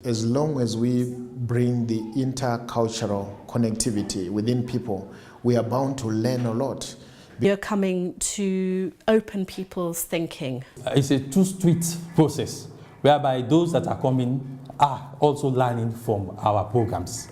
As long as we bring the intercultural connectivity within people, we are bound to learn a lot. You're coming to open people's thinking. It's a two-street process whereby those that are coming are also learning from our programs.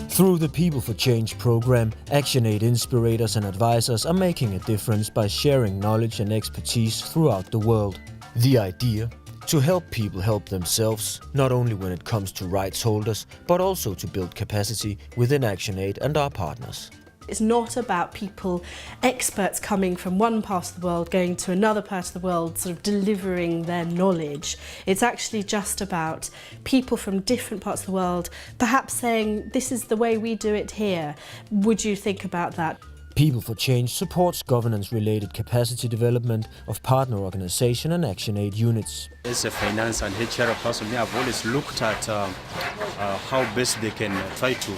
Through the People for Change program, ActionAid inspirators and advisors are making a difference by sharing knowledge and expertise throughout the world. The idea? To help people help themselves, not only when it comes to rights holders, but also to build capacity within ActionAid and our partners. It's not about people, experts coming from one part of the world, going to another part of the world, sort of delivering their knowledge. It's actually just about people from different parts of the world, perhaps saying, this is the way we do it here. Would you think about that? People for Change supports governance-related capacity development of partner organization and ActionAid units. As a finance and HR person, I've always looked at how best they can try to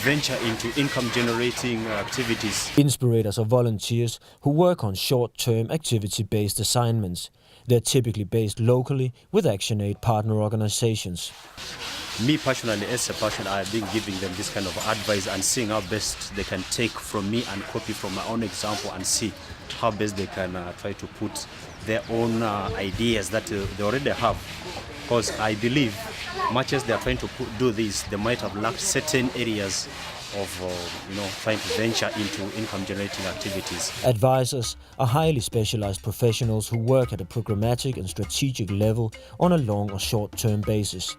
venture into income-generating activities. Inspirators are volunteers who work on short-term activity-based assignments. They're typically based locally with ActionAid partner organizations. Me personally, as a person, I've been giving them this kind of advice and seeing how best they can take from me and copy from my own example and see how best they can try to put their own ideas that they already have. Because I believe, much as they are trying to do this, they might have lacked certain areas of trying to venture into income-generating activities. Advisors are highly specialized professionals who work at a programmatic and strategic level on a long or short-term basis.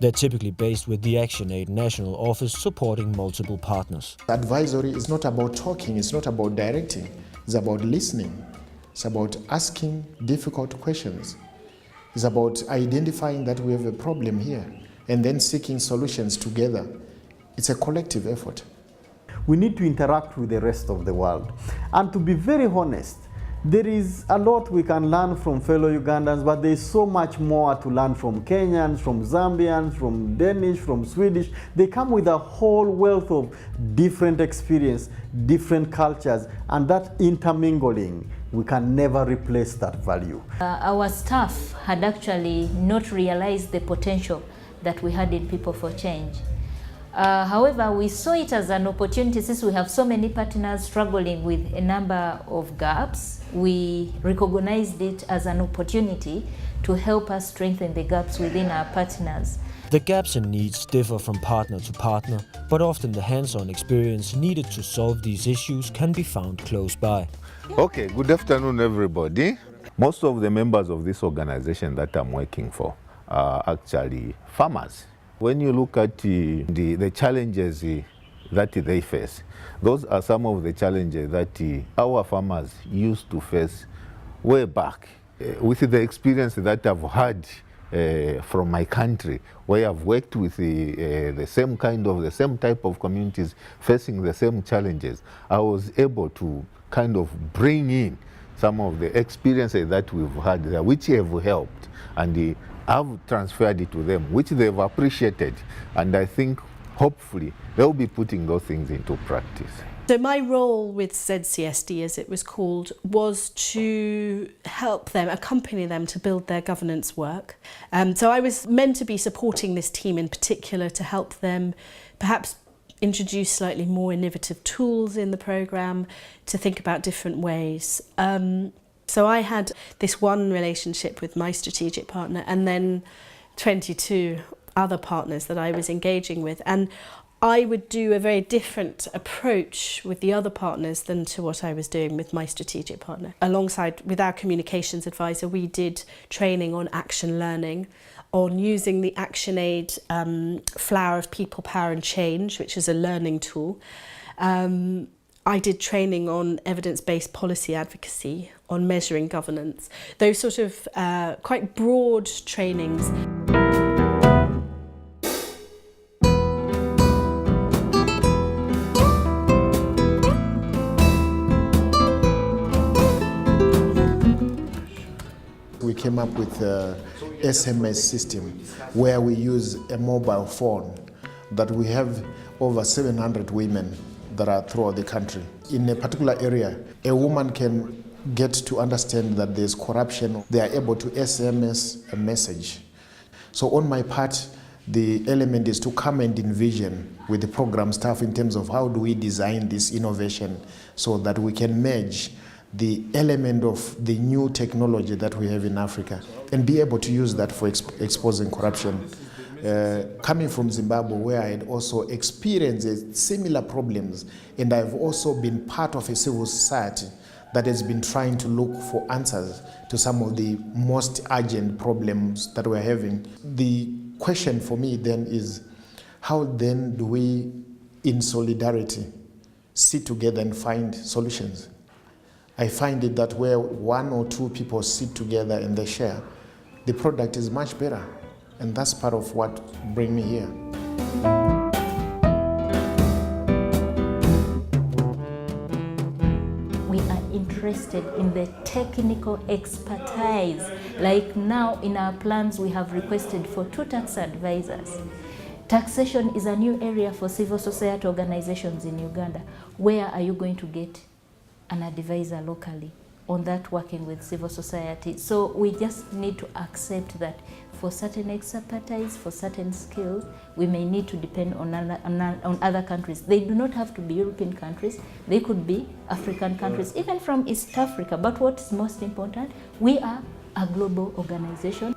They're typically based with the ActionAid National Office supporting multiple partners. Advisory is not about talking, it's not about directing, it's about listening. It's about asking difficult questions. It's about identifying that we have a problem here and then seeking solutions together. It's a collective effort. We need to interact with the rest of the world. And to be very honest, there is a lot we can learn from fellow Ugandans, but there is so much more to learn from Kenyans, from Zambians, from Danish, from Swedish. They come with a whole wealth of different experience, different cultures, and that intermingling, we can never replace that value. Our staff had actually not realized the potential that we had in People for Change. However, we saw it as an opportunity since we have so many partners struggling with a number of gaps. We recognized it as an opportunity to help us strengthen the gaps within our partners. The gaps and needs differ from partner to partner, but often the hands-on experience needed to solve these issues can be found close by. Okay, good afternoon everybody. Most of the members of this organization that I'm working for are actually farmers. When you look at the challenges that they face, those are some of the challenges that our farmers used to face way back. With the experience that I've had from my country, where I've worked with the same type of communities facing the same challenges, I was able to kind of bring in some of the experiences that we've had there, which have helped, and I've transferred it to them, which they've appreciated, and I think hopefully they'll be putting those things into practice. So my role with ZCSD, as it was called, was to help them, accompany them to build their governance work. So I was meant to be supporting this team in particular to help them perhaps introduce slightly more innovative tools in the programme, to think about different ways. So I had this one relationship with my strategic partner and then 22 other partners that I was engaging with. And I would do a very different approach with the other partners than to what I was doing with my strategic partner. Alongside with our communications advisor, we did training on action learning, on using the ActionAid Flower of People, Power and Change, which is a learning tool. I did training on evidence-based policy advocacy, on measuring governance, those sort of quite broad trainings. came up with a SMS system where we use a mobile phone that we have over 700 women that are throughout the country. In a particular area, a woman can get to understand that there's corruption. They are able to SMS a message. So on my part, the element is to come and envision with the program staff in terms of how do we design this innovation so that we can merge the element of the new technology that we have in Africa and be able to use that for exposing corruption. Coming from Zimbabwe, where I had also experienced similar problems, and I've also been part of a civil society that has been trying to look for answers to some of the most urgent problems that we're having. The question for me then is, how then do we, in solidarity, sit together and find solutions? I find it that where one or two people sit together and they share, the product is much better. And that's part of what brings me here. We are interested in the technical expertise. Like now in our plans, we have requested for 2 tax advisors. Taxation is a new area for civil society organizations in Uganda. Where are you going to get an advisor locally on that working with civil society? So we just need to accept that for certain expertise, for certain skills, we may need to depend on other countries. They do not have to be European countries. They could be African countries, even from East Africa. But what is most important, we are a global organization.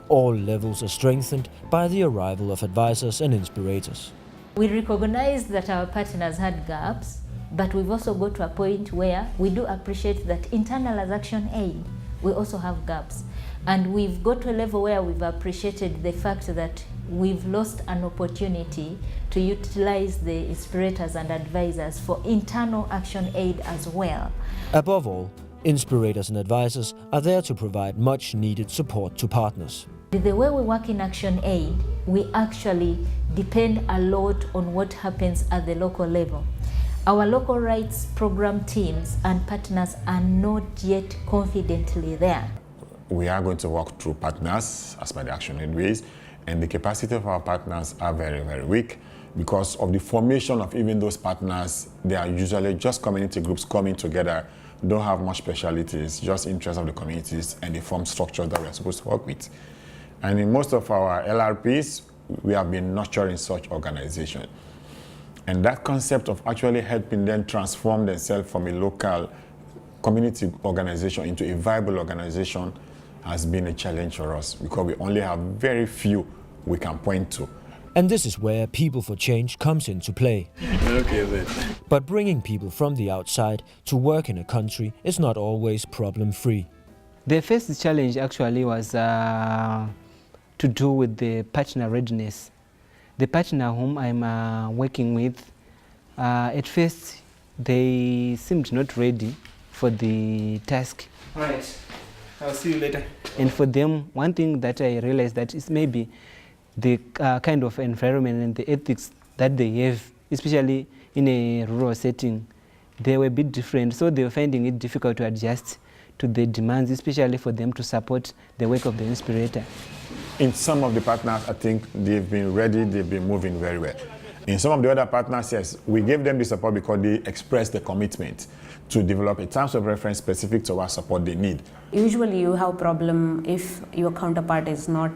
All levels are strengthened by the arrival of advisors and inspirators. We recognize that our partners had gaps, but we've also got to a point where we do appreciate that internal as ActionAid, we also have gaps. And we've got to a level where we've appreciated the fact that we've lost an opportunity to utilize the inspirators and advisors for internal ActionAid as well. Above all, inspirators and advisors are there to provide much needed support to partners. The way we work in ActionAid, we actually depend a lot on what happens at the local level. Our local rights program teams and partners are not yet confidently there. We are going to work through partners as per the ActionAid ways, and the capacity of our partners are very, very weak because of the formation of even those partners. They are usually just community groups coming together, don't have much specialities, just interests of the communities, and they form structures that we're supposed to work with. And in most of our LRPs, we have been nurturing such organizations. And that concept of actually helping them transform themselves from a local community organization into a viable organization has been a challenge for us because we only have very few we can point to. And this is where People for Change comes into play. Okay, then. But bringing people from the outside to work in a country is not always problem-free. The first challenge actually was to do with the partner readiness. The partner whom I'm working with, at first they seemed not ready for the task. All right, I'll see you later. And for them, one thing that I realized that is maybe the kind of environment and the ethics that they have, especially in a rural setting, they were a bit different. So they were finding it difficult to adjust to the demands, especially for them to support the work of the Inspirator. In some of the partners, I think they've been ready, they've been moving very well. In some of the other partners, yes, we gave them the support because they expressed the commitment to develop a terms of reference specific to what support they need. Usually you have a problem if your counterpart is not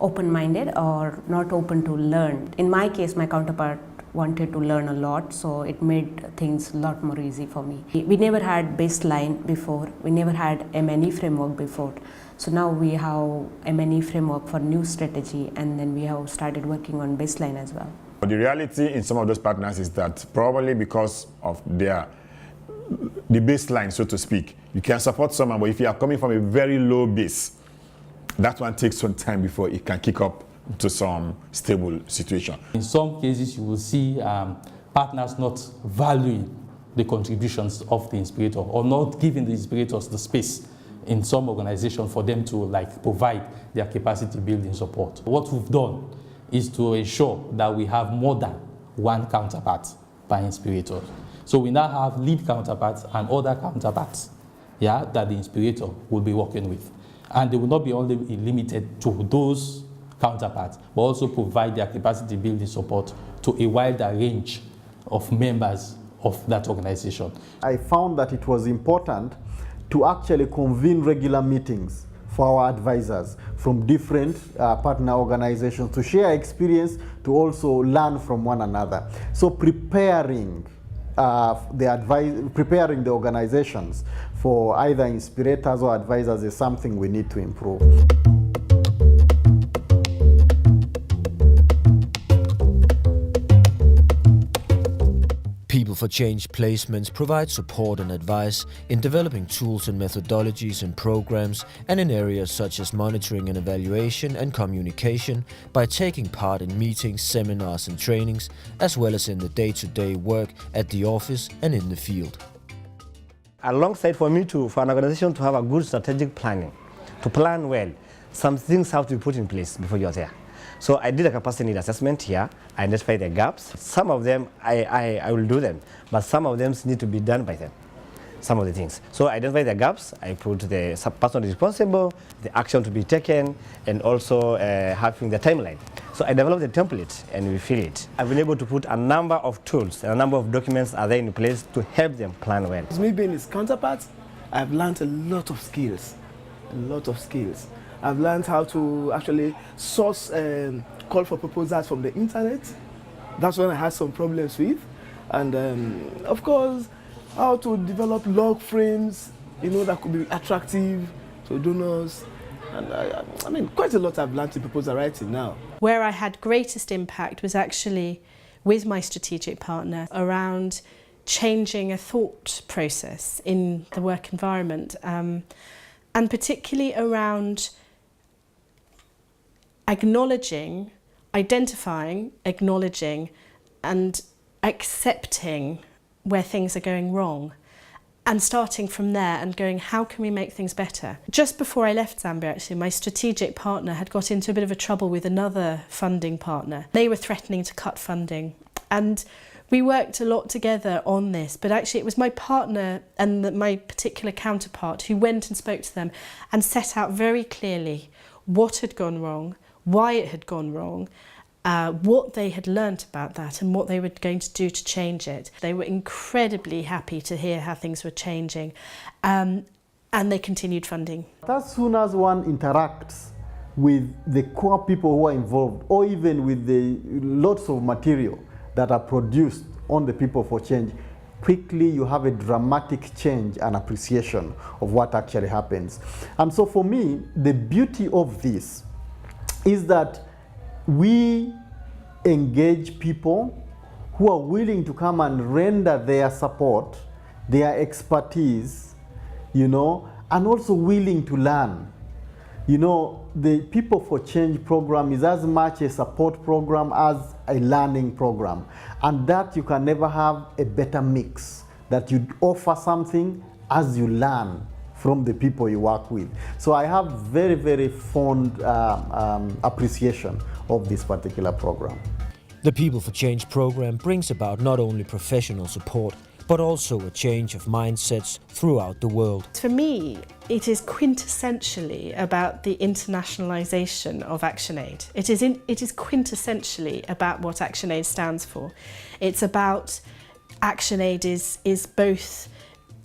open-minded or not open to learn. In my case, my counterpart wanted to learn a lot, so it made things a lot more easy for me. We never had baseline before, we never had M&E framework before. So now we have M&E framework for new strategy, and then we have started working on baseline as well. But the reality in some of those partners is that probably because of the baseline, so to speak, you can support someone, but if you are coming from a very low base, that one takes some time before it can kick up to some stable situation. In some cases, you will see partners not valuing the contributions of the Inspirator or not giving the Inspirators the space in some organizations for them to provide their capacity building support. What we've done is to ensure that we have more than one counterpart per Inspirator. So we now have lead counterparts and other counterparts that the Inspirator will be working with. And they will not be only limited to those counterparts, but also provide their capacity building support to a wider range of members of that organization. I found that it was important to actually convene regular meetings for our advisors from different partner organizations to share experience, to also learn from one another. So preparing the organizations for either inspirators or advisors is something we need to improve. People for Change placements provide support and advice in developing tools and methodologies and programs, and in areas such as monitoring and evaluation and communication by taking part in meetings, seminars and trainings, as well as in the day-to-day work at the office and in the field. Alongside for an organization to have a good strategic planning, to plan well, some things have to be put in place before you're there. So I did a capacity need assessment here. I identified the gaps. Some of them I will do them, but some of them need to be done by them, some of the things. So I identify the gaps, I put the person responsible, the action to be taken, and also having the timeline. So I developed the template and we fill it. I've been able to put a number of tools and a number of documents are there in place to help them plan well. As me being his counterpart, I've learned a lot of skills, I've learned how to actually source call for proposals from the internet. That's when I had some problems with. And of course, how to develop log frames, that could be attractive to donors. And I mean, quite a lot I've learned in proposal writing now. Where I had greatest impact was actually with my strategic partner around changing a thought process in the work environment, and particularly around identifying, acknowledging and accepting where things are going wrong, and starting from there and going, how can we make things better? Just before I left Zambia, actually, my strategic partner had got into a bit of a trouble with another funding partner. They were threatening to cut funding, and we worked a lot together on this, but actually it was my partner and my particular counterpart who went and spoke to them and set out very clearly what had gone wrong, why it had gone wrong, what they had learnt about that and what they were going to do to change it. They were incredibly happy to hear how things were changing, and they continued funding. As soon as one interacts with the core people who are involved, or even with the lots of material that are produced on the People for Change, quickly you have a dramatic change and appreciation of what actually happens. And so for me, the beauty of this is that we engage people who are willing to come and render their support, their expertise, and also willing to learn. The People for Change program is as much a support program as a learning program. And that you can never have a better mix, that you offer something as you learn from the people you work with. So I have very, very fond appreciation of this particular program. The People for Change program brings about not only professional support, but also a change of mindsets throughout the world. For me, it is quintessentially about the internationalization of ActionAid. It is quintessentially about what ActionAid stands for. It's about ActionAid is both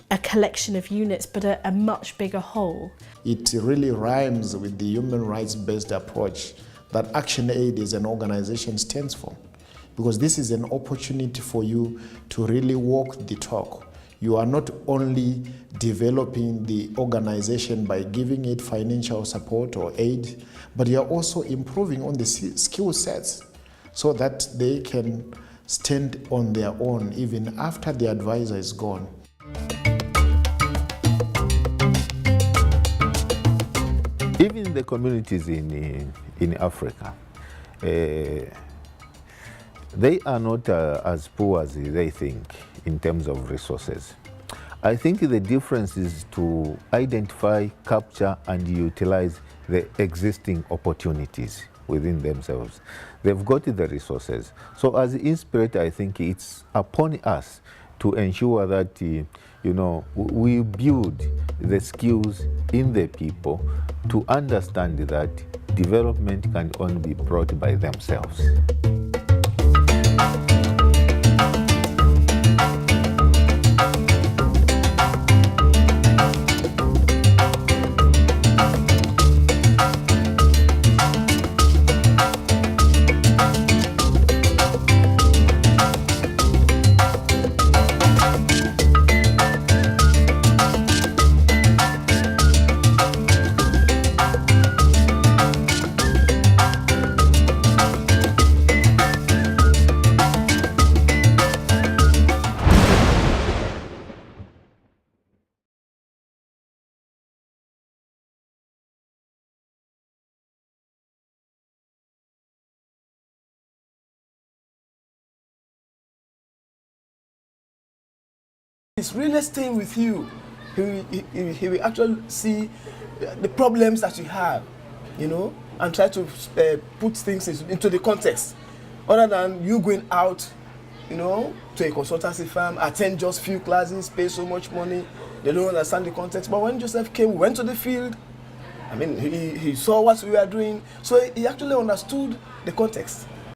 a collection of units, but a much bigger whole. It really rhymes with the human rights-based approach that ActionAid as an organization stands for. Because this is an opportunity for you to really walk the talk. You are not only developing the organization by giving it financial support or aid, but you are also improving on the skill sets so that they can stand on their own even after the advisor is gone. Even the communities in Africa, they are not as poor as they think in terms of resources. I think the difference is to identify, capture, and utilize the existing opportunities within themselves. They've got the resources. So as Inspirator, I think it's upon us to ensure that we build the skills in the people to understand that development can only be brought by themselves. He's really staying with you. He will actually see the problems that you have, you know, and try to put things into the context. Other than you going out, you know, to a consultancy firm, attend just few classes, pay so much money, they don't understand the context. But when Joseph came, we went to the field, I mean, he saw what we were doing, so he actually understood the context.